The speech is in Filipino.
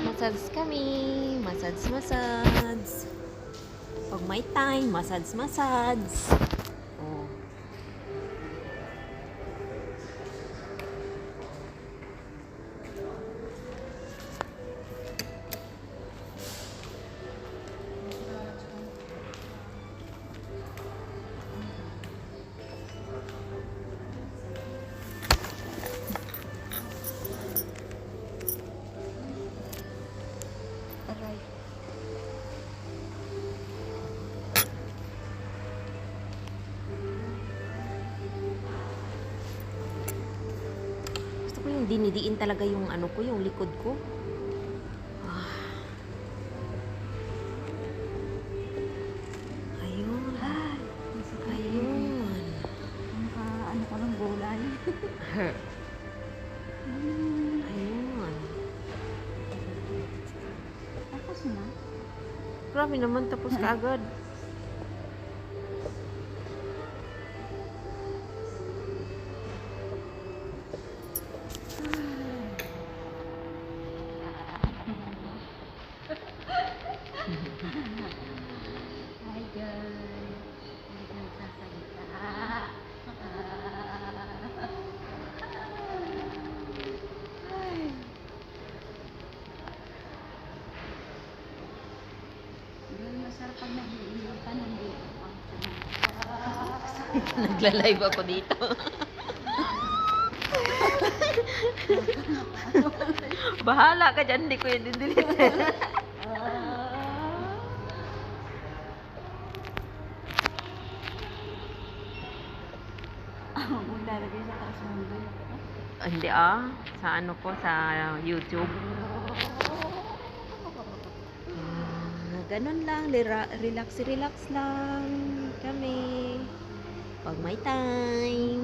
Massage kami. Massage. Pag may time, massage. Oh. Aray. Gusto ko yung dinidiin talaga yung ano ko, yung likod ko. Ah. Ayun. Ay, masakit. Ayun. Ano ka ng gulay? Ayun. Tapos na. Grabe naman, tapos ka agad. Hi guys. Hindi ka nagsasalita. Ay. Ganun masarap pag nag-iinit ka nandito pang Nagla-live ako dito. Bahala ka dyan, hindi ko yun delete. Kung lalagay sa taas ng mundo. Hindi sa ano ko, sa YouTube. Ganun lang, relax lang kami. Pag may time.